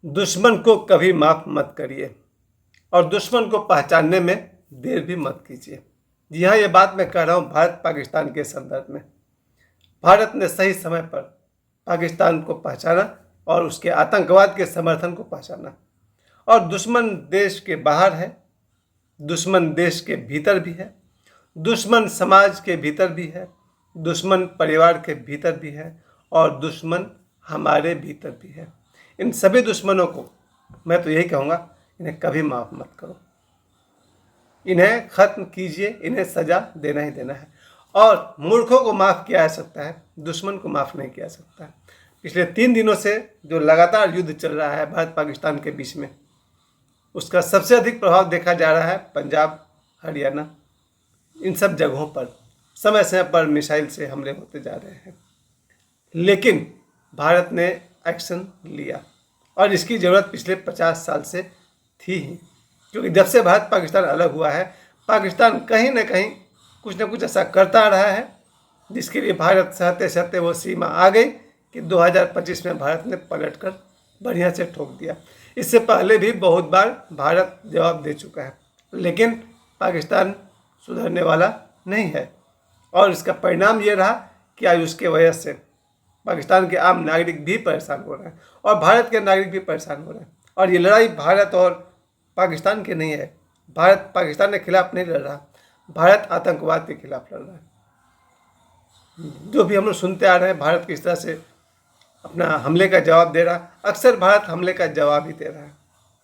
दुश्मन को कभी माफ़ मत करिए और दुश्मन को पहचानने में देर भी मत कीजिए। जी हाँ, ये बात मैं कह रहा हूँ भारत पाकिस्तान के संदर्भ में। भारत ने सही समय पर पाकिस्तान को पहचाना और उसके आतंकवाद के समर्थन को पहचाना। और दुश्मन देश के बाहर है, दुश्मन देश के भीतर भी है, दुश्मन समाज के भीतर भी है, दुश्मन परिवार के भीतर भी है और दुश्मन हमारे भीतर भी है। इन सभी दुश्मनों को मैं तो यही कहूँगा, इन्हें कभी माफ़ मत करो, इन्हें ख़त्म कीजिए, इन्हें सज़ा देना ही देना है। और मूर्खों को माफ़ किया जा सकता है, दुश्मन को माफ़ नहीं किया जा सकता है। पिछले 3 दिनों से जो लगातार युद्ध चल रहा है भारत पाकिस्तान के बीच में, उसका सबसे अधिक प्रभाव देखा जा रहा है पंजाब, हरियाणा, इन सब जगहों पर समय समय पर मिसाइल से हमले होते जा रहे हैं। लेकिन भारत ने एक्शन लिया और इसकी ज़रूरत पिछले 50 साल से थी ही, क्योंकि जब से भारत पाकिस्तान अलग हुआ है, पाकिस्तान कहीं ना कहीं कुछ ना कुछ ऐसा करता रहा है जिसके लिए भारत सहते सहते वो सीमा आ गई कि 2025 में भारत ने पलट कर बढ़िया से ठोक दिया। इससे पहले भी बहुत बार भारत जवाब दे चुका है, लेकिन पाकिस्तान सुधरने वाला नहीं है। और इसका परिणाम ये रहा कि आज उसके वजह से पाकिस्तान के आम नागरिक भी परेशान हो रहे हैं और भारत के नागरिक भी परेशान हो रहे हैं। और ये लड़ाई भारत और पाकिस्तान की नहीं है, भारत पाकिस्तान के खिलाफ नहीं लड़ रहा, भारत आतंकवाद के खिलाफ लड़ रहा है। जो भी हम लोग सुनते आ रहे हैं, भारत किस तरह से अपना हमले का जवाब दे रहा, अक्सर भारत हमले का जवाब ही दे रहा है।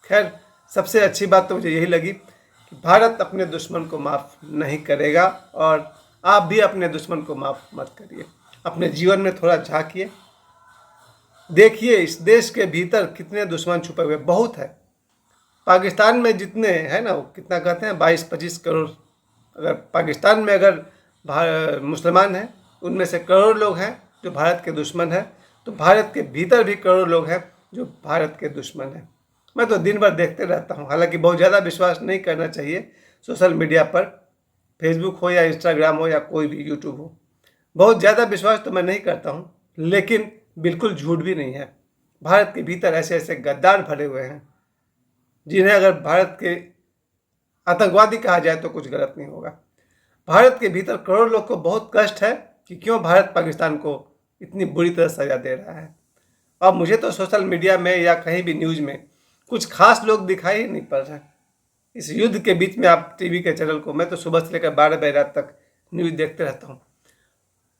खैर, सबसे अच्छी बात तो मुझे यही लगी कि भारत अपने दुश्मन को माफ़ नहीं करेगा और आप भी अपने दुश्मन को माफ़ मत करिए। अपने जीवन में थोड़ा झांकिए, देखिए इस देश के भीतर कितने दुश्मन छुपे हुए, बहुत है। पाकिस्तान में जितने हैं ना, वो कितना कहते हैं 22-25 करोड़, अगर पाकिस्तान में अगर मुसलमान हैं, उनमें से करोड़ लोग हैं जो भारत के दुश्मन हैं, तो भारत के भीतर भी करोड़ लोग हैं जो भारत के दुश्मन हैं। मैं तो दिन भर देखते रहता हूँ, हालांकि बहुत ज़्यादा विश्वास नहीं करना चाहिए सोशल मीडिया पर, फेसबुक हो या इंस्टाग्राम हो या कोई भी यूट्यूब हो, बहुत ज़्यादा विश्वास तो मैं नहीं करता हूँ, लेकिन बिल्कुल झूठ भी नहीं है। भारत के भीतर ऐसे ऐसे गद्दार भरे हुए हैं जिन्हें अगर भारत के आतंकवादी कहा जाए तो कुछ गलत नहीं होगा। भारत के भीतर करोड़ लोग को बहुत कष्ट है कि क्यों भारत पाकिस्तान को इतनी बुरी तरह सजा दे रहा है। अब मुझे तो सोशल मीडिया में या कहीं भी न्यूज़ में कुछ खास लोग दिखाई ही नहीं पड़ रहे। इस युद्ध के बीच में आप टीवी के चैनल को, मैं तो सुबह से लेकर 12 बजे रात तक न्यूज़ देखते रहता हूँ।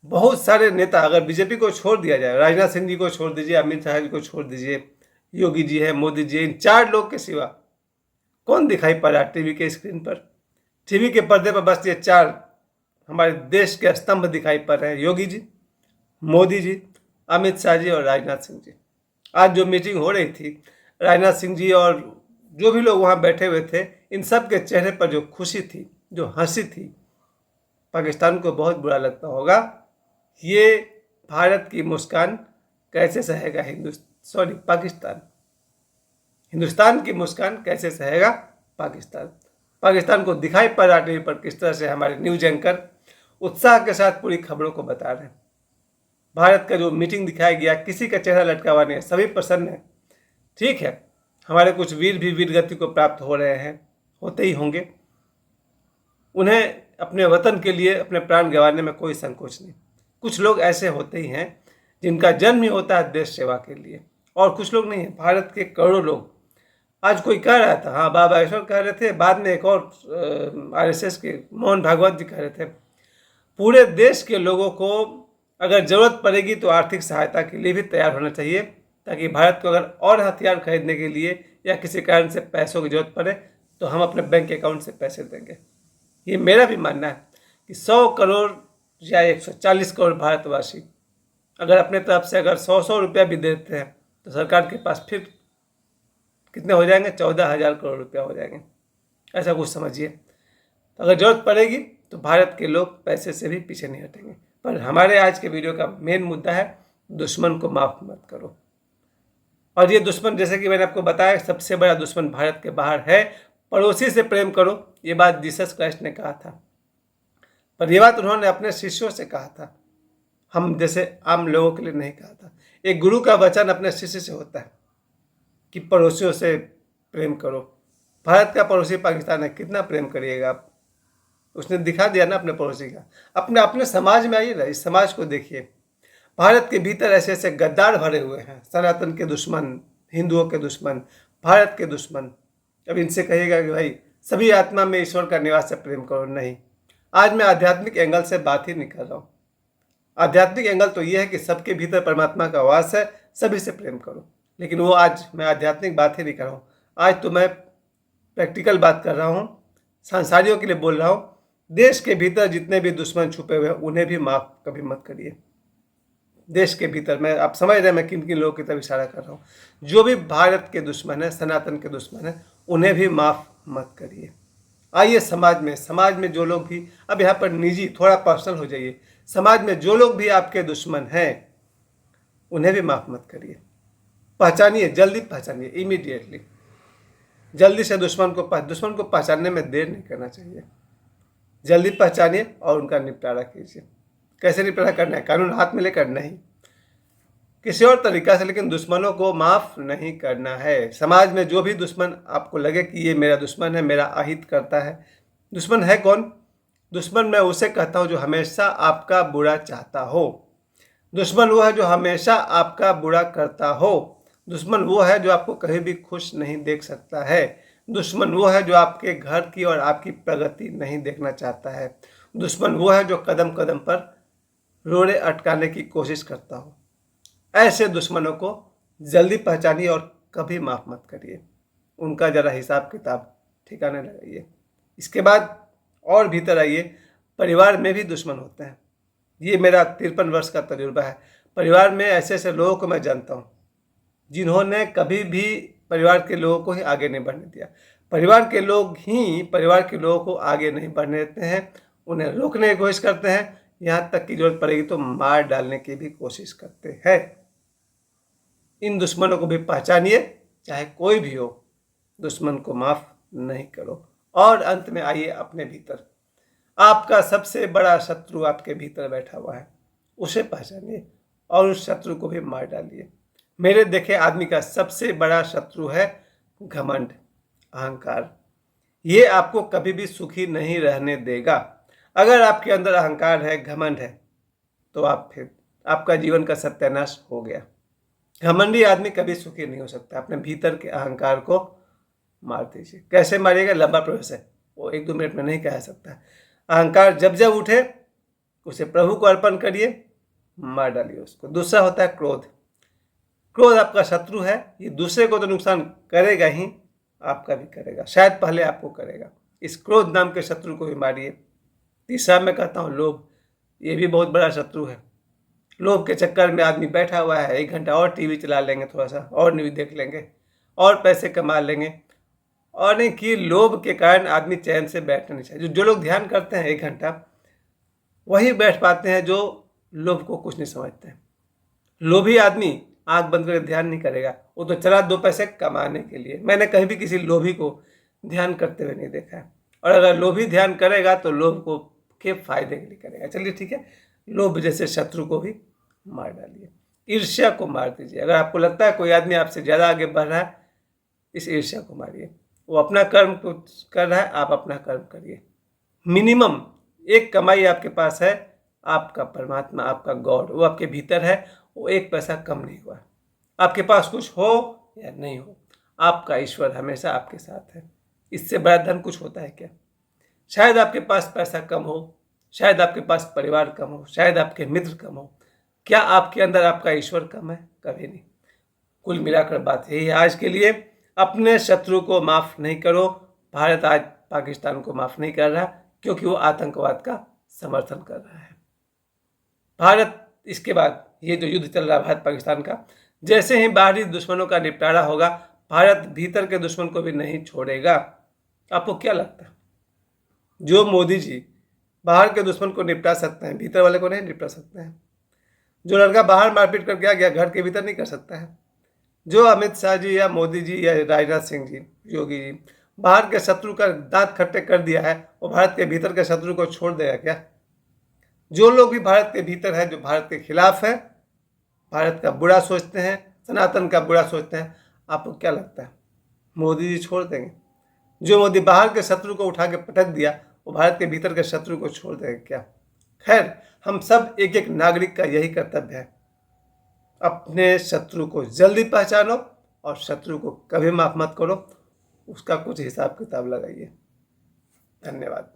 बहुत सारे नेता, अगर बीजेपी को छोड़ दिया जाए, राजनाथ सिंह जी को छोड़ दीजिए, अमित शाह जी को छोड़ दीजिए, योगी जी है, मोदी जी, इन 4 लोग के सिवा कौन दिखाई पड़ रहा है टीवी के स्क्रीन पर? टीवी के पर्दे पर बस ये 4 हमारे देश के स्तंभ दिखाई पड़ रहे हैं, योगी जी, मोदी जी, अमित शाह जी और राजनाथ सिंह जी। आज जो मीटिंग हो रही थी, राजनाथ सिंह जी और जो भी लोग वहाँ बैठे हुए थे, इन सब के चेहरे पर जो खुशी थी, जो हंसी थी, पाकिस्तान को बहुत बुरा लगता होगा। ये भारत की मुस्कान कैसे सहेगा पाकिस्तान? हिंदुस्तान की मुस्कान कैसे सहेगा पाकिस्तान? पाकिस्तान को दिखाई पड़ रहा टीवी पर किस तरह से हमारे न्यूज एंकर उत्साह के साथ पूरी खबरों को बता रहे हैं। भारत का जो मीटिंग दिखाया गया, किसी का चेहरा लटका हुआ नहीं है, सभी प्रसन्न हैं। ठीक है, हमारे कुछ वीर भी वीर गति को प्राप्त हो रहे हैं, होते ही होंगे। उन्हें अपने वतन के लिए अपने प्राण गंवाने में कोई संकोच नहीं। कुछ लोग ऐसे होते ही हैं जिनका जन्म ही होता है देश सेवा के लिए, और कुछ लोग नहीं है। भारत के करोड़ों लोग, आज कोई कह रहा था, हाँ बाबा ईश्वर कह रहे थे, बाद में एक और आरएसएस के मोहन भागवत जी कह रहे थे, पूरे देश के लोगों को अगर ज़रूरत पड़ेगी तो आर्थिक सहायता के लिए भी तैयार होना चाहिए, ताकि भारत को अगर और हथियार खरीदने के लिए या किसी कारण से पैसों की जरूरत पड़े तो हम अपने बैंक अकाउंट से पैसे देंगे। ये मेरा भी मानना है कि 100 करोड़ या 140 करोड़ भारतवासी अगर अपने तरफ से अगर 100 रुपया भी देते हैं तो सरकार के पास फिर कितने हो जाएंगे? 14,000 करोड़ रुपया हो जाएंगे, ऐसा कुछ समझिए। तो अगर ज़रूरत पड़ेगी तो भारत के लोग पैसे से भी पीछे नहीं हटेंगे। पर हमारे आज के वीडियो का मेन मुद्दा है, दुश्मन को माफ़ मत करो। और ये दुश्मन, जैसे कि मैंने आपको बताया, सबसे बड़ा दुश्मन भारत के बाहर है। पड़ोसी से प्रेम करो, ये बात जीसस क्राइस्ट ने कहा था, पर यह बात उन्होंने अपने शिष्यों से कहा था, हम जैसे आम लोगों के लिए नहीं कहा था। एक गुरु का वचन अपने शिष्य से होता है। कि पड़ोसियों से प्रेम करो। भारत का पड़ोसी पाकिस्तान है, कितना प्रेम करिएगा आप? उसने दिखा दिया ना अपने पड़ोसी का। अपने अपने समाज में आइए ना, इस समाज को देखिए। भारत के भीतर ऐसे ऐसे गद्दार भरे हुए हैं, सनातन के दुश्मन, हिंदुओं के दुश्मन, भारत के दुश्मन। अब इनसे कहिएगा कि भाई सभी आत्मा में ईश्वर का निवास है, प्रेम करो। नहीं, आज मैं आध्यात्मिक एंगल से बात ही नहीं कर रहा हूँ। आध्यात्मिक एंगल तो ये है कि सबके भीतर परमात्मा का वास है, सभी से प्रेम करो। लेकिन वो आज मैं आध्यात्मिक बात ही नहीं कर रहा हूँ। आज तो मैं प्रैक्टिकल बात कर रहा हूँ, सांसारियों के लिए बोल रहा हूँ। देश के भीतर जितने भी दुश्मन छुपे हुए हैं उन्हें भी माफ कभी मत करिए। देश के भीतर, मैं आप समझ रहे हैं मैं किन किन लोगों की तरफ इशारा कर रहा हूँ। जो भी भारत के दुश्मन है, सनातन के दुश्मन है, उन्हें भी माफ मत करिए। आइए समाज में जो लोग भी, अब यहाँ पर निजी थोड़ा पर्सनल हो जाइए, समाज में जो लोग भी आपके दुश्मन हैं उन्हें भी माफ मत करिए। पहचानिए, जल्दी पहचानिए, इमीडिएटली जल्दी से दुश्मन को पहचानने में देर नहीं करना चाहिए। जल्दी पहचानिए और उनका निपटारा कीजिए। कैसे निपटारा करना है? कानून हाथ में लेकर नहीं, किसी और तरीका से, लेकिन दुश्मनों को माफ नहीं करना है। समाज में जो भी दुश्मन आपको लगे कि ये मेरा दुश्मन है, मेरा अहित करता है, दुश्मन है कौन? दुश्मन मैं उसे कहता हूँ जो हमेशा आपका बुरा चाहता हो। दुश्मन वो है जो हमेशा आपका बुरा करता हो। दुश्मन वो है जो आपको कहीं भी खुश नहीं देख सकता है। दुश्मन वो है जो आपके घर की और आपकी प्रगति नहीं देखना चाहता है। दुश्मन वो है जो कदम कदम पर रोड़े अटकाने की कोशिश करता हो। ऐसे दुश्मनों को जल्दी पहचानिए और कभी माफ मत करिए। उनका जरा हिसाब किताब ठिकाने लगाइए। इसके बाद और भीतर आइए, परिवार में भी दुश्मन होते हैं। ये मेरा 53 वर्ष का तजुर्बा है। परिवार में ऐसे ऐसे लोगों को मैं जानता हूँ जिन्होंने कभी भी परिवार के लोगों को ही आगे नहीं बढ़ने दिया। परिवार के लोग ही परिवार के लोगों को आगे नहीं बढ़ने देते हैं, उन्हें रोकने की कोशिश करते हैं, यहाँ तक की जरूरत पड़ेगी तो मार डालने की भी कोशिश करते हैं। इन दुश्मनों को भी पहचानिए, चाहे कोई भी हो, दुश्मन को माफ नहीं करो। और अंत में आइए अपने भीतर, आपका सबसे बड़ा शत्रु आपके भीतर बैठा हुआ है, उसे पहचानिए और उस शत्रु को भी मार डालिए। मेरे देखे आदमी का सबसे बड़ा शत्रु है घमंड, अहंकार। ये आपको कभी भी सुखी नहीं रहने देगा। अगर आपके अंदर अहंकार है, घमंड है, तो आपका जीवन का सत्यानाश हो गया। घमंडी आदमी कभी सुखी नहीं हो सकता। अपने भीतर के अहंकार को मार दीजिए। कैसे मारिएगा? लंबा प्रोसेस है, वो 1-2 मिनट में नहीं कह सकता। अहंकार जब जब उठे उसे प्रभु को अर्पण करिए, मार डालिए उसको। दूसरा होता है क्रोध। क्रोध आपका शत्रु है। ये दूसरे को तो नुकसान करेगा ही, आपका भी करेगा, शायद पहले आपको करेगा। इस क्रोध नाम के शत्रु को भी मारिए। तीसरा मैं कहता हूँ लोभ। ये भी बहुत बड़ा शत्रु है। लोभ के चक्कर में आदमी बैठा हुआ है, 1 घंटा और टीवी चला लेंगे, थोड़ा सा और न्यूज़ देख लेंगे और पैसे कमा लेंगे, और नहीं कि लोभ के कारण आदमी चैन से बैठना नहीं चाहिए। जो लोग ध्यान करते हैं 1 घंटा, वही बैठ पाते हैं जो लोभ को कुछ नहीं समझते हैं। लोभी आदमी आंख बंद करके ध्यान नहीं करेगा, वो तो चला 2 पैसे कमाने के लिए। मैंने कहीं भी किसी लोभी को ध्यान करते हुए नहीं देखा है। और अगर लोभी ध्यान करेगा तो लोभ को के फायदे के लिए करेगा। चलिए ठीक है, लोभ जैसे शत्रु को भी मार डालिए। ईर्ष्या को मार दीजिए। अगर आपको लगता है कोई आदमी आपसे ज़्यादा आगे बढ़ रहा है, इस ईर्ष्या को मारिए। वो अपना कर्म कर रहा है, आप अपना कर्म करिए। मिनिमम एक कमाई आपके पास है, आपका परमात्मा, आपका गॉड, वो आपके भीतर है। वो 1 पैसा कम नहीं हुआ। आपके पास कुछ हो या नहीं हो, आपका ईश्वर हमेशा आपके साथ है। इससे बड़ा धन कुछ होता है क्या? शायद आपके पास पैसा कम हो, शायद आपके पास परिवार कम हो, शायद आपके मित्र कम हो, क्या आपके अंदर आपका ईश्वर कम है? कभी नहीं। कुल मिलाकर बात यही है आज के लिए, अपने शत्रु को माफ नहीं करो। भारत आज पाकिस्तान को माफ नहीं कर रहा क्योंकि वो आतंकवाद का समर्थन कर रहा है। भारत इसके बाद ये जो युद्ध चल रहा है भारत पाकिस्तान का, जैसे ही बाहरी दुश्मनों का निपटारा होगा, भारत भीतर के दुश्मन को भी नहीं छोड़ेगा। आपको क्या लगता है? जो मोदी जी बाहर के दुश्मन को निपटा सकते हैं, भीतर वाले को नहीं निपटा सकते हैं। जो लड़का बाहर मारपीट करके आ गया, घर के भीतर नहीं कर सकता है। जो अमित शाह जी या मोदी जी या राजनाथ सिंह जी, योगी जी बाहर के शत्रु का दांत खट्टे कर दिया है, वो भारत के भीतर के शत्रु को छोड़ देगा क्या? जो लोग भी भारत के भीतर है, जो भारत के खिलाफ है, भारत का बुरा सोचते हैं, सनातन का बुरा सोचते हैं, आपको क्या लगता है, मोदी जी छोड़ देंगे? जो मोदी बाहर के शत्रु को उठा के पटक दिया, वो भारत के भीतर के शत्रु को छोड़ देंगे क्या? खैर, हम सब एक एक नागरिक का यही कर्तव्य है, अपने शत्रु को जल्दी पहचानो और शत्रु को कभी माफ मत करो, उसका कुछ हिसाब किताब लगाइए। धन्यवाद।